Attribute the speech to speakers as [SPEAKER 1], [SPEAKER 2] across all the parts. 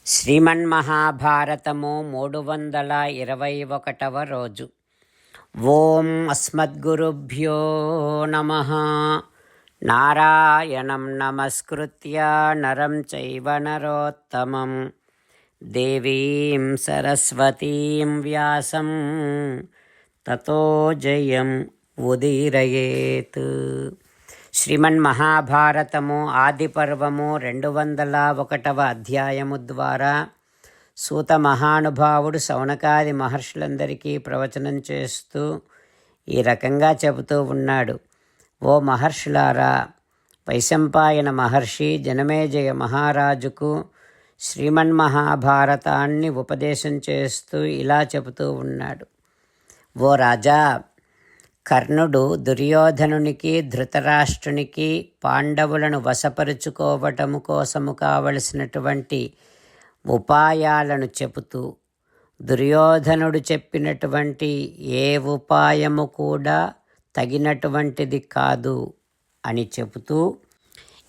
[SPEAKER 1] శ్రీమన్మహాభారతము 321వ రోజు. ఓం అస్మద్గురుభ్యో నమః. నారాయణం నమస్కృత్య నరం చైవ నరోత్తమం దేవీం సరస్వతీం వ్యాసం తతో జయం ఉదీరయేత్. శ్రీమన్మహాభారతము ఆది పర్వము 201వ అధ్యాయము ద్వారా సూత మహానుభావుడు శౌనకాది మహర్షులందరికీ ప్రవచనం చేస్తూ ఈ రకంగా చెబుతూ ఉన్నాడు. ఓ మహర్షులారా, వైశంపాయన మహర్షి జనమేజయ మహారాజుకు శ్రీమన్మహాభారతాన్ని ఉపదేశం చేస్తూ ఇలా చెబుతూ ఉన్నాడు. ఓ రాజా, కర్ణుడు దుర్యోధనునికి ధృతరాష్ట్రునికి పాండవులను వశపరుచుకోవటము కోసము కావలసినటువంటి ఉపాయాలను చెబుతూ, దుర్యోధనుడు చెప్పినటువంటి ఏ ఉపాయము కూడా తగినటువంటిది కాదు అని చెబుతూ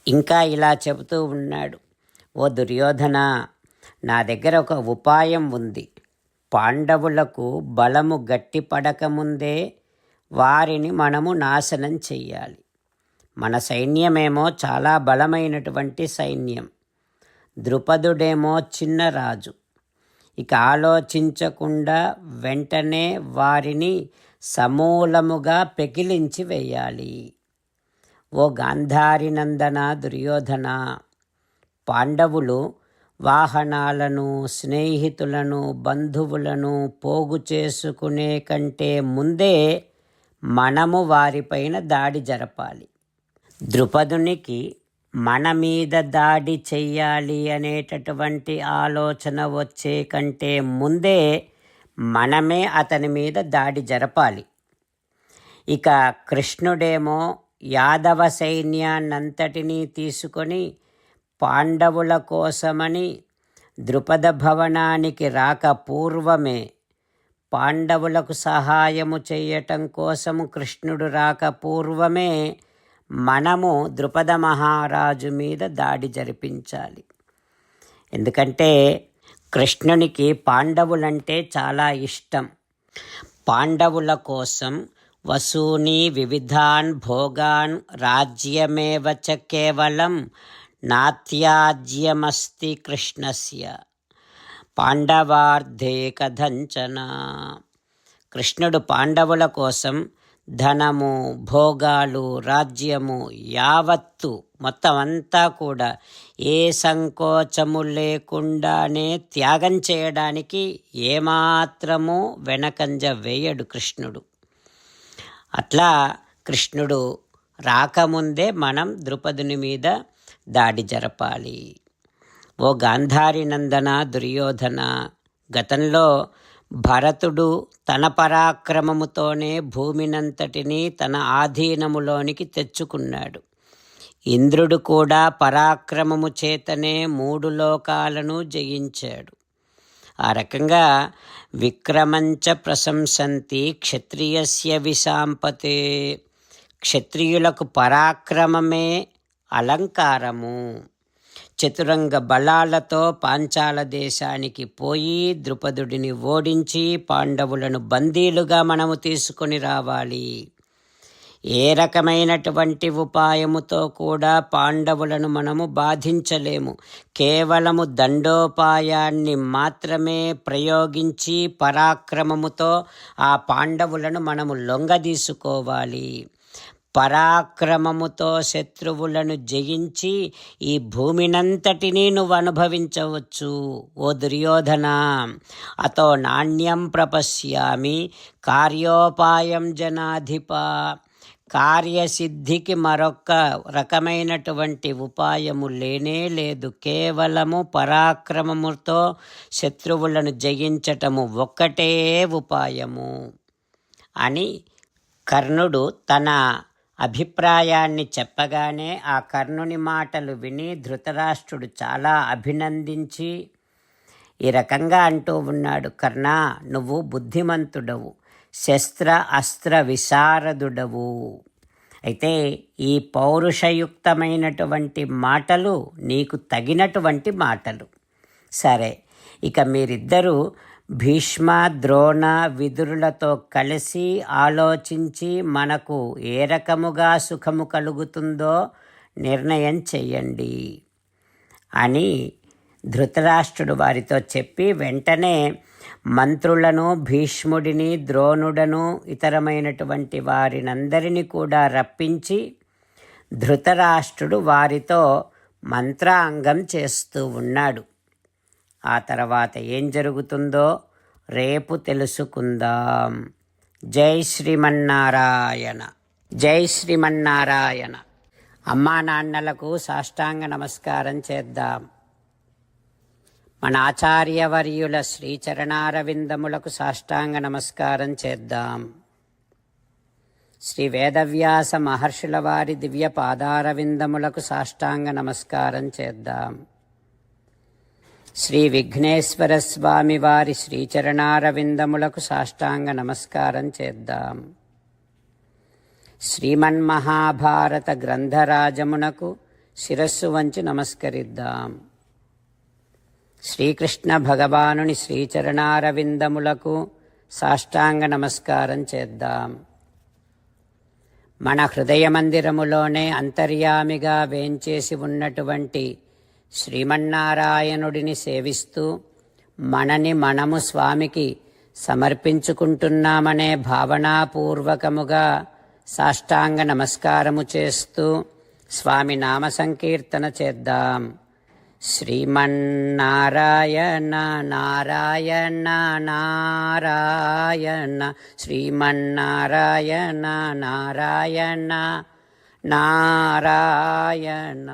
[SPEAKER 1] ఇంకా ఇలా చెబుతూ ఉన్నాడు. ఓ దుర్యోధన, నా దగ్గర ఒక ఉపాయం ఉంది. పాండవులకు బలము గట్టిపడకముందే వారిని మనము నాశనం చెయ్యాలి. మన సైన్యమేమో చాలా బలమైనటువంటి సైన్యం, ద్రుపదుడేమో చిన్న రాజు. ఇక ఆలోచించకుండా వెంటనే వారిని సమూలముగా పెకిలించి వేయాలి. ఓ గాంధారినందన దుర్యోధన, పాండవులు వాహనాలను, స్నేహితులను, బంధువులను పోగు చేసుకునే కంటే ముందే మనము వారిపైన దాడి జరపాలి. ద్రుపదునికి మన మీద దాడి చెయ్యాలి అనేటటువంటి ఆలోచన వచ్చే కంటే ముందే మనమే అతని మీద దాడి జరపాలి. ఇక కృష్ణుడేమో యాదవ సైన్యాన్నంతటినీ తీసుకొని పాండవుల కోసమని ద్రుపద భవనానికి రాక పూర్వమే, పాండవులకు సహాయము చేయటం కోసము కృష్ణుడు రాక పూర్వమే మనము ద్రుపద మహారాజు మీద దాడి జరిపించాలి. ఎందుకంటే కృష్ణునికి పాండవులంటే చాలా ఇష్టం. పాండవుల కోసం వసూని వివిధాన్ భోగాన్ రాజ్యమేవ చ కేవలం నాత్యాజ్యమస్తి కృష్ణస్య పాండవార్థే కథంచన. కృష్ణుడు పాండవుల కోసం ధనము, భోగాలు, రాజ్యము యావత్తు మొత్తం అంతా కూడా ఏ సంకోచము లేకుండానే త్యాగం చేయడానికి ఏమాత్రము వెనకంజ వేయడు కృష్ణుడు. అట్లా కృష్ణుడు రాకముందే మనం ద్రుపదుని మీద దాడి జరపాలి. ఓ గాంధారి నందన దుర్యోధన, గతంలో భరతుడు తన పరాక్రమముతోనే భూమినంతటినీ తన ఆధీనములోనికి తెచ్చుకున్నాడు. ఇంద్రుడు కూడా పరాక్రమము చేతనే 3 లోకాలను జయించాడు. ఆ రకంగా విక్రమంచ ప్రశంసంతి క్షత్రియస్య విశాంపతే. క్షత్రియులకు పరాక్రమమే అలంకారము. చతురంగ బలాలతో పాంచాల దేశానికి పోయి ద్రుపదుడిని ఓడించి పాండవులను బందీలుగా మనము తీసుకొని రావాలి. ఏ రకమైనటువంటి ఉపాయముతో కూడా పాండవులను మనము బాధించలేము. కేవలము దండోపాయాన్ని మాత్రమే ప్రయోగించి పరాక్రమముతో ఆ పాండవులను మనము లొంగదీసుకోవాలి. పరాక్రమముతో శత్రువులను జయించి ఈ భూమినంతటినీ నువ్వు అనుభవించవచ్చు. ఓ దుర్యోధన, అతో నాణ్యం ప్రపశ్యామి కార్యోపాయం జనాధిప. కార్యసిద్ధికి మరొక రకమైనటువంటి ఉపాయము లేనే లేదు. కేవలము పరాక్రమముతో శత్రువులను జయించటము ఒక్కటే ఉపాయము అని కర్ణుడు తన అభిప్రాయాన్ని చెప్పగానే ఆ కర్ణుని మాటలు విని ధృతరాష్ట్రుడు చాలా అభినందించి ఈ రకంగా అంటూ ఉన్నాడు. కర్ణ, నువ్వు బుద్ధిమంతుడవు, శస్త్ర అస్త్ర విశారదుడవు. అయితే ఈ పౌరుషయుక్తమైనటువంటి మాటలు నీకు తగినటువంటి మాటలు. సరే, ఇక మీరిద్దరూ భీష్మ, ద్రోణ, విదురులతో కలిసి ఆలోచించి మనకు ఏ రకముగా సుఖము కలుగుతుందో నిర్ణయం చెయ్యండి అని ధృతరాష్ట్రుడు వారితో చెప్పి వెంటనే మంత్రులను, భీష్ముడిని, ద్రోణుడను, ఇతరమైనటువంటి వారినందరినీ కూడా రప్పించి ధృతరాష్ట్రుడు వారితో మంత్రాంగం చేస్తూ ఉన్నాడు. ఆ తర్వాత ఏం జరుగుతుందో రేపు తెలుసుకుందాం. జై శ్రీమన్నారాయణ. జై శ్రీమన్నారాయణ. అమ్మా నాన్నలకు సాష్టాంగ నమస్కారం చేద్దాం. మన ఆచార్యవర్యుల శ్రీచరణారవిందములకు సాష్టాంగ నమస్కారం చేద్దాం. శ్రీ వేదవ్యాస మహర్షుల వారి దివ్య పాదారవిందములకు సాష్టాంగ నమస్కారం చేద్దాం. శ్రీ విఘ్నేశ్వర స్వామి వారి శ్రీచరణారవిందములకు సాష్టాంగ నమస్కారం చేద్దాం. శ్రీమన్మహాభారత గ్రంథరాజమునకు శిరస్సు వంచి నమస్కరిద్దాం. శ్రీకృష్ణ భగవానుని శ్రీచరణారవిందములకు సాష్టాంగ నమస్కారం చేద్దాం. మన హృదయ మందిరములోనే అంతర్యామిగా వేంచేసి ఉన్నటువంటి శ్రీమన్నారాయణుడిని సేవిస్తూ మనని మనము స్వామికి సమర్పించుకుంటున్నామనే భావనాపూర్వకముగా సాష్టాంగ నమస్కారము చేస్తూ స్వామి నామ సంకీర్తన చేద్దాం. శ్రీమన్నారాయణ నారాయణ నారాయణ, శ్రీమన్నారాయణ నారాయణ నారాయణ.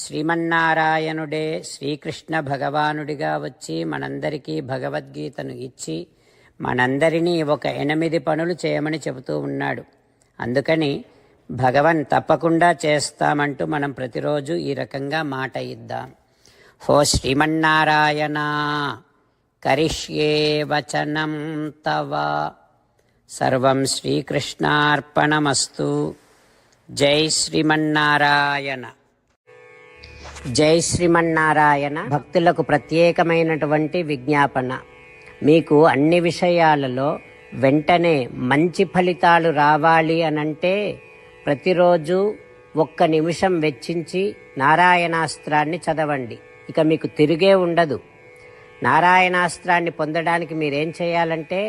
[SPEAKER 1] శ్రీమన్నారాయణుడే శ్రీకృష్ణ భగవానుడిగా వచ్చి మనందరికీ భగవద్గీతను ఇచ్చి మనందరినీ ఒక 8 పనులు చేయమని చెబుతూ ఉన్నాడు. అందుకని భగవన్ తప్పకుండా చేస్తామంటూ మనం ప్రతిరోజు ఈ రకంగా మాట ఇద్దాం. హో శ్రీమన్నారాయణ, కరిష్యే వచనం తవ, సర్వం శ్రీకృష్ణార్పణమస్తు. జై శ్రీమన్నారాయణ. జై శ్రీమన్నారాయణ. భక్తులకు ప్రత్యేకమైనటువంటి విజ్ఞాపన. మీకు అన్ని విషయాలలో వెంటనే మంచి ఫలితాలు రావాలి అనంటే ప్రతిరోజు 1 నిమిషం వెచ్చించి నారాయణాస్త్రాన్ని చదవండి. ఇక మీకు తిరిగే ఉండదు. నారాయణాస్త్రాన్ని పొందడానికి మీరేం చేయాలంటే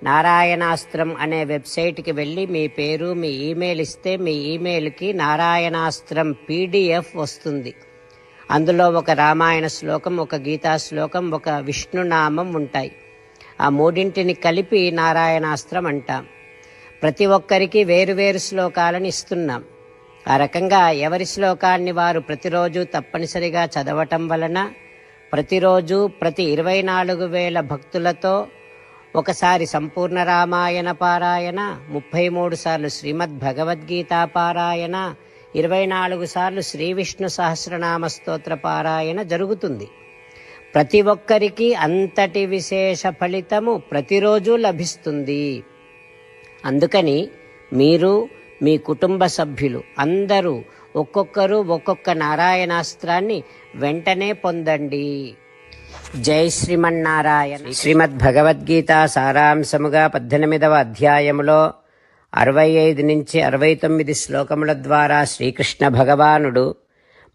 [SPEAKER 1] నారాయణాస్త్రం అనే వెబ్సైట్కి వెళ్ళి మీ పేరు, మీ ఈమెయిల్ ఇస్తే మీ ఈమెయిల్కి నారాయణాస్త్రం PDF వస్తుంది. అందులో ఒక రామాయణ శ్లోకం, ఒక గీతా శ్లోకం, ఒక విష్ణునామం ఉంటాయి. ఆ 3 కలిపి నారాయణాస్త్రం అంటాం. ప్రతి ఒక్కరికి వేరువేరు శ్లోకాలను ఇస్తున్నాం. ఆ రకంగా ఎవరి శ్లోకాన్ని వారు ప్రతిరోజు తప్పనిసరిగా చదవటం వలన ప్రతిరోజు ప్రతి 24,000 భక్తులతో ఒకసారి సంపూర్ణ రామాయణ పారాయణ, 33 సార్లు శ్రీమద్ భగవద్గీత పారాయణ, 24 సార్లు శ్రీ విష్ణు సహస్రనామ స్తోత్ర పారాయణ జరుగుతుంది. ప్రతి ఒక్కరికి అంతటి విశేష ఫలితము ప్రతిరోజు లభిస్తుంది. అందుకని మీరు, మీ కుటుంబ సభ్యులు అందరూ ఒక్కొక్కరు ఒక్కొక్క నారాయణాస్త్రాన్ని వెంటనే పొందండి. జై శ్రీమన్నారాయణ. శ్రీమద్ భగవద్గీత సారాంశముగా 18వ అధ్యాయములో 65 నుంచి 69 శ్లోకముల ద్వారా శ్రీకృష్ణ భగవానుడు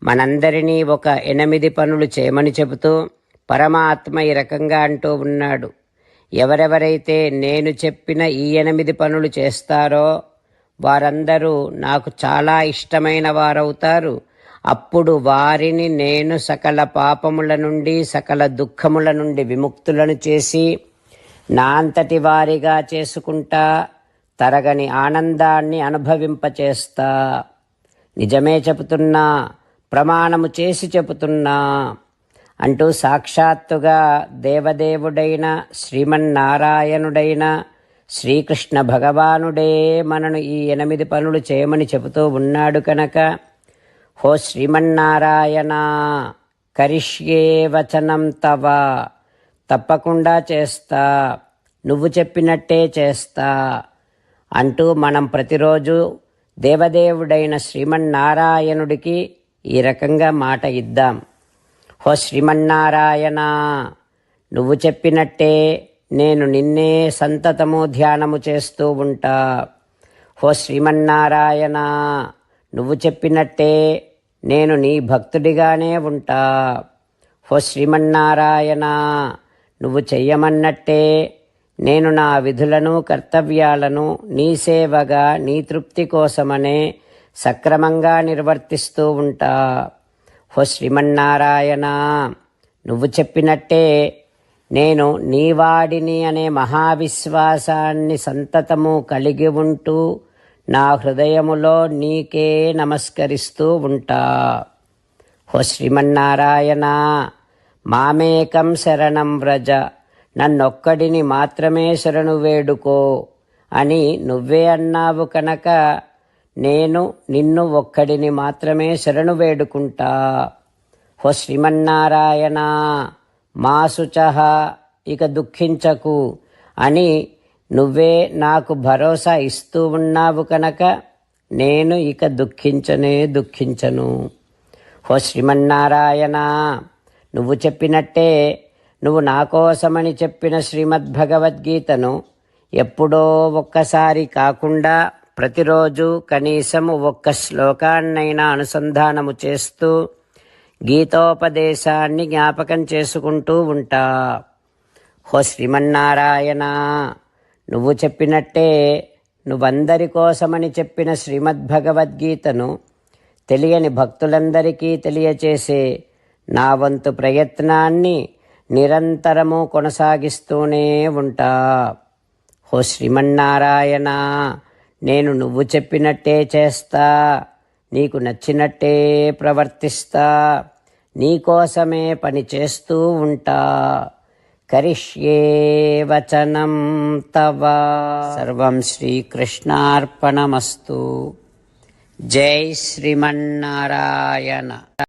[SPEAKER 1] మనందరినీ ఒక 8 పనులు చేయమని చెబుతూ పరమాత్మ ఈ రకంగా అంటూ ఉన్నాడు. ఎవరెవరైతే నేను చెప్పిన ఈ 8 పనులు చేస్తారో వారందరూ నాకు చాలా ఇష్టమైన వారవుతారు. అప్పుడు వారిని నేను సకల పాపముల నుండి, సకల దుఃఖముల నుండి విముక్తులను చేసి నా అంతటి వారిగా చేసుకుంటా, తరగని ఆనందాన్ని అనుభవింపచేస్తా. నిజమే చెబుతున్నా, ప్రమాణము చేసి చెబుతున్నా అంటూ సాక్షాత్తుగా దేవదేవుడైన శ్రీమన్నారాయణుడైన శ్రీకృష్ణ భగవానుడే మనను ఈ 8 పనులు చేయమని చెబుతూ ఉన్నాడు కనుక హో శ్రీమన్నారాయణ, కరిష్యే వచనం తవ, తప్పకుండా చేస్తా, నువ్వు చెప్పినట్టే చేస్తా అంటూ మనం ప్రతిరోజు దేవదేవుడైన శ్రీమన్నారాయణుడికి ఈ రకంగా మాట ఇద్దాం. ఓ శ్రీమన్నారాయణ, నువ్వు చెప్పినట్టే నేను నిన్నే సంతతము ధ్యానము చేస్తూ ఉంటా. ఓ శ్రీమన్నారాయణ, నువ్వు చెప్పినట్టే నేను నీ భక్తుడిగానే ఉంటా. ఓ శ్రీమన్నారాయణ, నువ్వు చెయ్యమన్నట్టే నేను నా విధులను కర్తవ్యాలను నీ సేవగా నీ తృప్తి కోసమనే సక్రమంగా నిర్వర్తిస్తూ ఉంటా. ఓ శ్రీమన్నారాయణ, నువ్వు చెప్పినట్టే నేను నీవాడిని అనే మహావిశ్వాసాన్ని సంతతము కలిగి ఉంటూ నా హృదయములో నీకే నమస్కరిస్తూ ఉంటా. ఓ శ్రీమన్నారాయణ, మామేకం శరణం వ్రజ, నన్నొక్కడిని మాత్రమే శరణు వేడుకో అని నువ్వే అన్నావు కనుక నేను నిన్ను ఒక్కడిని మాత్రమే శరణు వేడుకుంటా. ఓ శ్రీమన్నారాయణ, మా శుచః, ఇక దుఃఖించకు అని నువ్వే నాకు భరోసా ఇస్తూ ఉన్నావు కనుక నేను ఇక దుఃఖించను. ఓ శ్రీమన్నారాయణ, నువ్వు చెప్పినట్టే నువ్వు నా కోసమని చెప్పిన శ్రీమద్భగవద్గీతను ఎప్పుడో ఒక్కసారి కాకుండా ప్రతిరోజు కనీసం ఒక్క శ్లోకాన్నైనా అనుసంధానము చేస్తూ గీతోపదేశాన్ని జ్ఞాపకం చేసుకుంటూ ఉంటా. ఓ శ్రీమన్నారాయణ, నువ్వు చెప్పినట్టే నువ్వందరి కోసమని చెప్పిన శ్రీమద్భగవద్గీతను తెలియని భక్తులందరికీ తెలియచేసే నా వంతు ప్రయత్నాన్ని నిరంతరము కొనసాగిస్తూనే ఉంటా. ఓ శ్రీమన్నారాయణ, నేను నువ్వు చెప్పినట్టే చేస్తా, నీకు నచ్చినట్టే ప్రవర్తిస్తా, నీకోసమే పని చేస్తూ ఉంటా. కరిష్యే వచనం తవ. సర్వం శ్రీకృష్ణార్పణమస్తు. జై శ్రీమన్నారాయణ.